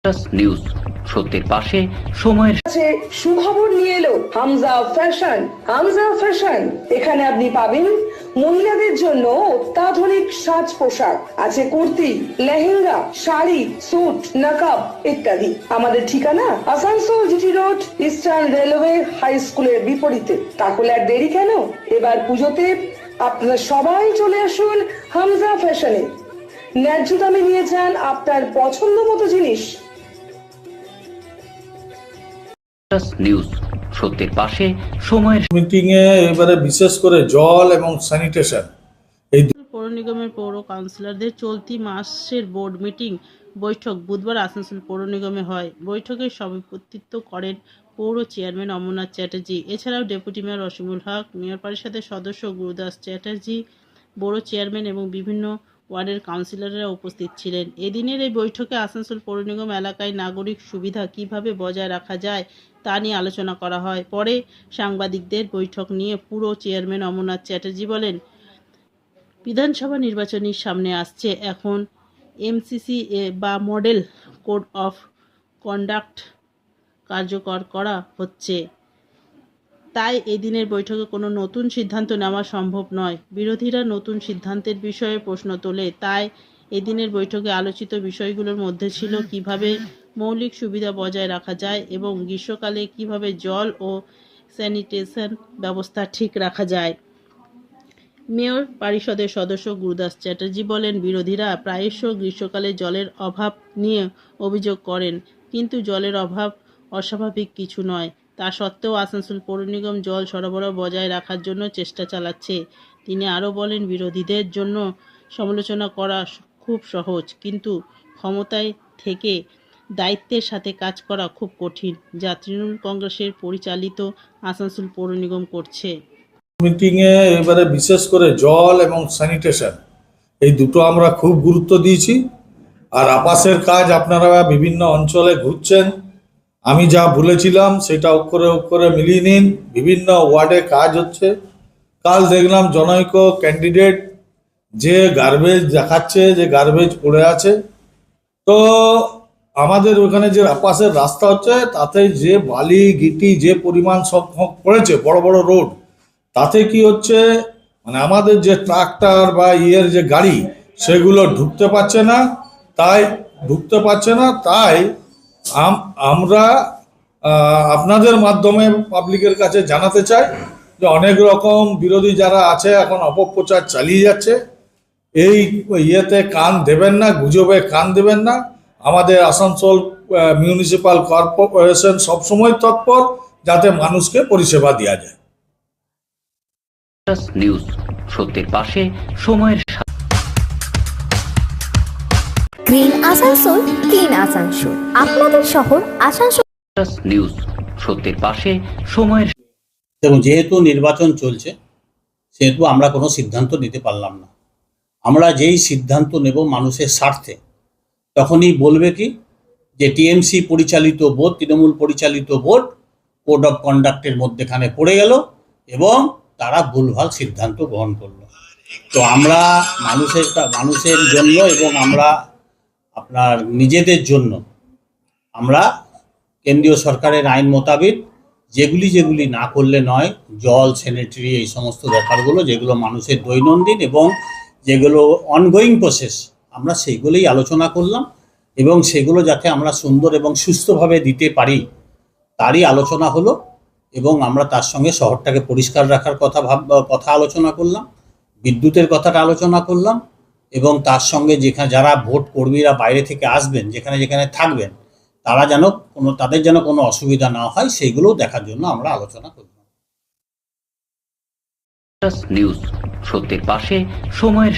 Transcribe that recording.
News সত্যের পাশে সময়ের কাছে সুখবর নিয়ে এলো হামজা ফ্যাশন। হামজা ফ্যাশন, এখানে আপনি পাবেন মহিলাদের জন্য অত্যাধুনিক সাজ পোশাক, আছে কুর্তি, লেহেঙ্গা, শাড়ি, স্যুট, নাকাব ইত্যাদি। আমাদের ঠিকানা Asansol GT road, eastern railway high স্কুলের বিপরীতে। তাহলে আর দেরি কেন, এবার পুজোতে আপনারা সবাই চলে আসুন হামজা ফ্যাশনে। ন্যায্য দামে নিয়ে যান আপনার পছন্দ মতো জিনিস। নিউজ সত্যের পাশে সময়ের মিটিং এ এবারে বিশেষ করে জল এবং স্যানিটেশন পৌর নিগমের পৌর কাউন্সিলরদের চলতি মাসের বোর্ড মিটিং বৈঠক বুধবার আসানসোল পৌর নিগমে হয়। বৈঠকে সভাপতিত্ব করেন পৌর চেয়ারম্যান অমরনাথ চ্যাটার্জি। এছাড়াও ডেপুটি মেয়র অসীমুল হক, মেয়র পরিষদের সদস্য গুরুদাস চ্যাটার্জি, বড় চেয়ারম্যান এবং বিভিন্ন ওয়ার্ডের কাউন্সিলররা উপস্থিত ছিলেন। এদিনের এই বৈঠকে আসানসোল পৌর নিগম এলাকায় নাগরিক সুবিধা কিভাবে বজায় রাখা যায় তা নিয়ে আলোচনা করা হয়। পরে সাংবাদিকদের বৈঠক নিয়ে পুরো চেয়ারম্যান অমরনাথ চ্যাটার্জি বলেন, বিধানসভা নির্বাচনী সামনে আসছে, এখন এমসিসি বা মডেল কোড অফ কন্ডাক্ট কার্যকর করা হচ্ছে, তাই এদিনের বৈঠকে কোনো নতুন সিদ্ধান্ত নেওয়া সম্ভব নয়। বিরোধীরা নতুন সিদ্ধান্তের বিষয়ে প্রশ্ন তোলে, তাই এদিনের বৈঠকে আলোচিত বিষয়গুলোর মধ্যে ছিল কিভাবে মৌলিক সুবিধা বজায় রাখা যায় এবং গ্রীষ্মকালে কিভাবে জল ও স্যানিটেশন ব্যবস্থা ঠিক রাখা যায়। মেয়র পরিষদের সদস্য গুরুদাস চ্যাটার্জি বলেন, বিরোধীরা প্রায়শ গ্রীষ্মকালে জলের অভাব নিয়ে অভিযোগ করেন, কিন্তু জলের অভাব অস্বাভাবিক কিছু নয়। তা সত্ত্বেও আসানসোল পৌর নিগম জল সরবরাহ বজায় রাখার জন্য চেষ্টা চালাচ্ছে। তিনি আরও বলেন, বিরোধীদের জন্য সমালোচনা করা খুব সহজ, কিন্তু ক্ষমতায় থেকে দায়িত্বের সাথে কাজ করা খুব কঠিন, যা তৃণমূল কংগ্রেসের পরিচালিত আসানসোল পৌর নিগম করছে। মিটিং এ এবারে বিশেষ করে জল এবং স্যানিটেশন এই দুটো আমরা খুব গুরুত্ব দিয়েছি। আর আবাসের কাজ আপনারা বিভিন্ন অঞ্চলে ঘুরছেন, আমি যা বলেছিলাম সেটা অক্ষরে অক্ষরে মিলিয়ে নিন। বিভিন্ন ওয়ার্ডে কাজ হচ্ছে। কাল দেখলাম জনৈক ক্যান্ডিডেট যে গার্বেজ দেখাচ্ছে, যে গার্বেজ পড়ে আছে, তো আমাদের ওখানে যে আপাসের রাস্তা হচ্ছে তাতে যে বালি গিটি যে পরিমাণ সব পড়েছে, বড় বড় রোড, তাতে কি হচ্ছে, মানে আমাদের যে ট্রাক্টর বা যে গাড়ি সেগুলো ঢুকতে পারছে না। তাই আমরা আপনাদের মাধ্যমে পাবলিকের কাছে জানাতে চাই যে অনেক রকম বিরোধী যারা আছে এখন অপপ্রচার চালিয়ে যাচ্ছে। এই ইয়েতে কান দেবেন না, গুজবে কান দেবেন না। আমাদের আসানসোল মিউনিসিপাল কর্পোরেশন সবসময় তৎপর যাতে মানুষকে পরিষেবা দেওয়া যায়। নিউজ সত্যের পাশে সময়ের গ্রিন আসানসোল, ক্লিন আসানসোল, আপনাদের শহর আসানসোল। নিউজ সত্যের পাশে সময়ের এবং যেহেতু নির্বাচন চলছে সেহেতু আমরা কোনো সিদ্ধান্ত নিতে পারলাম না। আমরা যেই সিদ্ধান্ত নেব মানুষের স্বার্থে, তখনই বলবে কি যে টিএমসি পরিচালিত বোর্ড, তৃণমূল পরিচালিত বোর্ড কোড অফ কন্ডাক্টের মধ্যেখানে পড়ে গেল এবং তারা ভুলভাল সিদ্ধান্ত গ্রহণ করলো। তো আমরা মানুষের জন্য এবং আমরা আপনার নিজেদের জন্য আমরা কেন্দ্রীয় সরকারের আইন মোতাবেক যেগুলি না করলে নয়, জল, স্যানিটারি, এই সমস্ত ব্যাপারগুলো যেগুলো মানুষের দৈনন্দিন এবং যেগুলো অনগোয়িং প্রসেস, আমরা সেইগুলোই আলোচনা করলাম এবং সেগুলো যাতে আমরা সুন্দর এবং সুস্থভাবে দিতে পারি তারই আলোচনা হলো। এবং আমরা তার সঙ্গে শহরটাকে পরিষ্কার রাখার কথা আলোচনা করলাম, বিদ্যুতের কথাটা আলোচনা করলাম এবং তার সঙ্গে যারা ভোট কর্মীরা বাইরে থেকে আসবেন, যেখানে থাকবেন, তাদের যেন কোনো অসুবিধা না হয় সেইগুলোও দেখার জন্য আমরা আলোচনা করলাম। নিউজ সত্যের পাশে সময়ের